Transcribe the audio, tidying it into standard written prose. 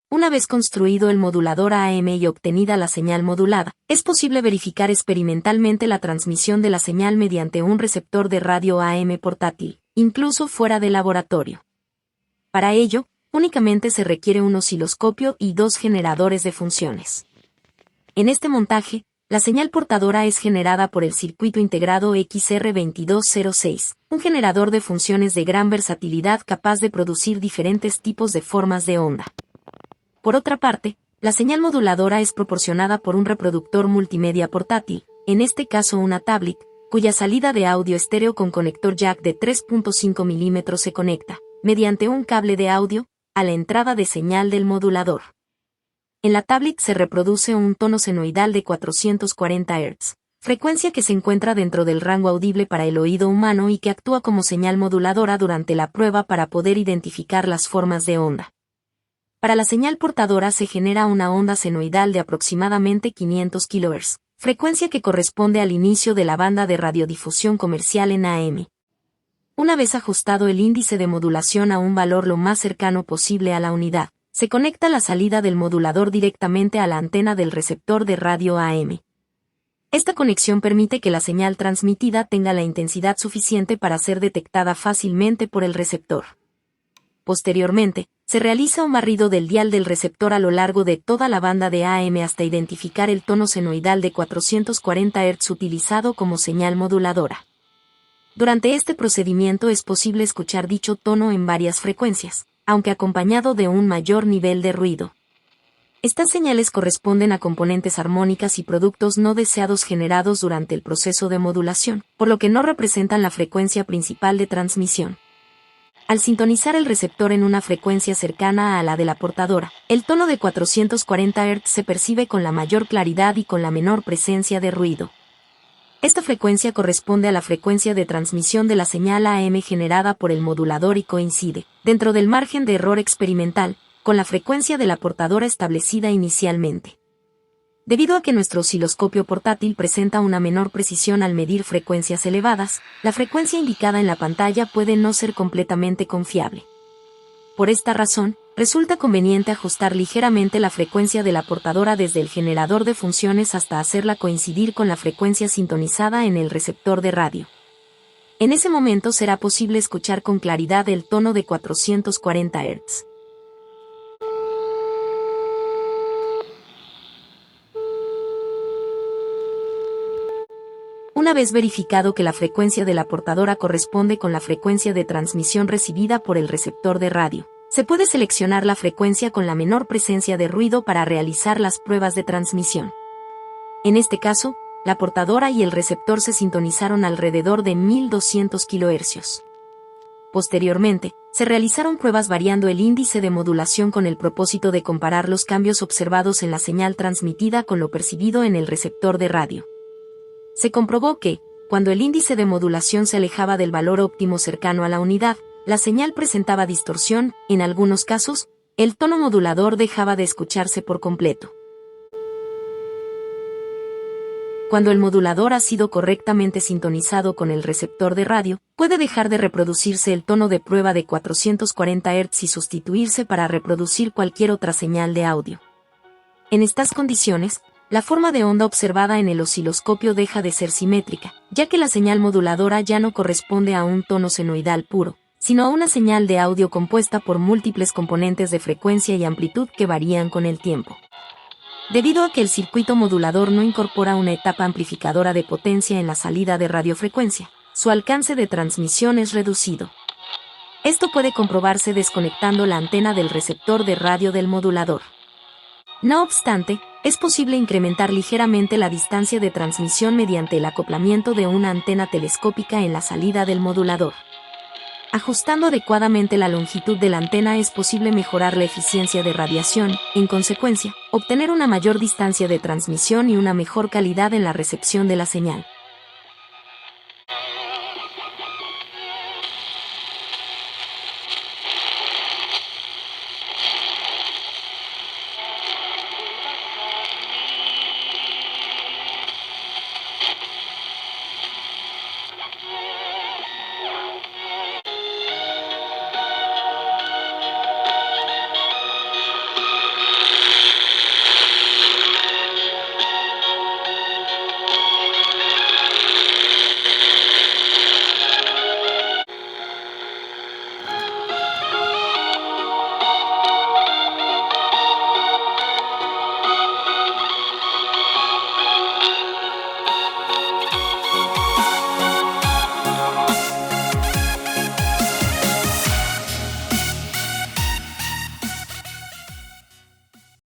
Una vez construido el modulador AM y obtenida la señal modulada, es posible verificar experimentalmente la transmisión de la señal mediante un receptor de radio AM portátil, incluso fuera del laboratorio. Para ello, únicamente se requiere un osciloscopio y 2 generadores de funciones. En este montaje, la señal portadora es generada por el circuito integrado XR2206, un generador de funciones de gran versatilidad capaz de producir diferentes tipos de formas de onda. Por otra parte, la señal moduladora es proporcionada por un reproductor multimedia portátil, en este caso una tablet, cuya salida de audio estéreo con conector jack de 3.5 mm se conecta, mediante un cable de audio, a la entrada de señal del modulador. En la tablet se reproduce un tono senoidal de 440 Hz, frecuencia que se encuentra dentro del rango audible para el oído humano y que actúa como señal moduladora durante la prueba para poder identificar las formas de onda. Para la señal portadora se genera una onda senoidal de aproximadamente 500 kHz, frecuencia que corresponde al inicio de la banda de radiodifusión comercial en AM. Una vez ajustado el índice de modulación a un valor lo más cercano posible a la unidad, se conecta la salida del modulador directamente a la antena del receptor de radio AM. Esta conexión permite que la señal transmitida tenga la intensidad suficiente para ser detectada fácilmente por el receptor. Posteriormente, se realiza un barrido del dial del receptor a lo largo de toda la banda de AM hasta identificar el tono senoidal de 440 Hz utilizado como señal moduladora. Durante este procedimiento es posible escuchar dicho tono en varias frecuencias, aunque acompañado de un mayor nivel de ruido. Estas señales corresponden a componentes armónicas y productos no deseados generados durante el proceso de modulación, por lo que no representan la frecuencia principal de transmisión. Al sintonizar el receptor en una frecuencia cercana a la de la portadora, el tono de 440 Hz se percibe con la mayor claridad y con la menor presencia de ruido. Esta frecuencia corresponde a la frecuencia de transmisión de la señal AM generada por el modulador y coincide, dentro del margen de error experimental, con la frecuencia de la portadora establecida inicialmente. Debido a que nuestro osciloscopio portátil presenta una menor precisión al medir frecuencias elevadas, la frecuencia indicada en la pantalla puede no ser completamente confiable. Por esta razón, resulta conveniente ajustar ligeramente la frecuencia de la portadora desde el generador de funciones hasta hacerla coincidir con la frecuencia sintonizada en el receptor de radio. En ese momento será posible escuchar con claridad el tono de 440 Hz. Una vez verificado que la frecuencia de la portadora corresponde con la frecuencia de transmisión recibida por el receptor de radio, se puede seleccionar la frecuencia con la menor presencia de ruido para realizar las pruebas de transmisión. En este caso, la portadora y el receptor se sintonizaron alrededor de 1200 kHz. Posteriormente, se realizaron pruebas variando el índice de modulación con el propósito de comparar los cambios observados en la señal transmitida con lo percibido en el receptor de radio. Se comprobó que, cuando el índice de modulación se alejaba del valor óptimo cercano a la unidad, la señal presentaba distorsión, en algunos casos, el tono modulador dejaba de escucharse por completo. Cuando el modulador ha sido correctamente sintonizado con el receptor de radio, puede dejar de reproducirse el tono de prueba de 440 Hz y sustituirse para reproducir cualquier otra señal de audio. En estas condiciones, la forma de onda observada en el osciloscopio deja de ser simétrica, ya que la señal moduladora ya no corresponde a un tono senoidal puro, sino a una señal de audio compuesta por múltiples componentes de frecuencia y amplitud que varían con el tiempo. Debido a que el circuito modulador no incorpora una etapa amplificadora de potencia en la salida de radiofrecuencia, su alcance de transmisión es reducido. Esto puede comprobarse desconectando la antena del receptor de radio del modulador. No obstante, es posible incrementar ligeramente la distancia de transmisión mediante el acoplamiento de una antena telescópica en la salida del modulador. Ajustando adecuadamente la longitud de la antena es posible mejorar la eficiencia de radiación, en consecuencia, obtener una mayor distancia de transmisión y una mejor calidad en la recepción de la señal.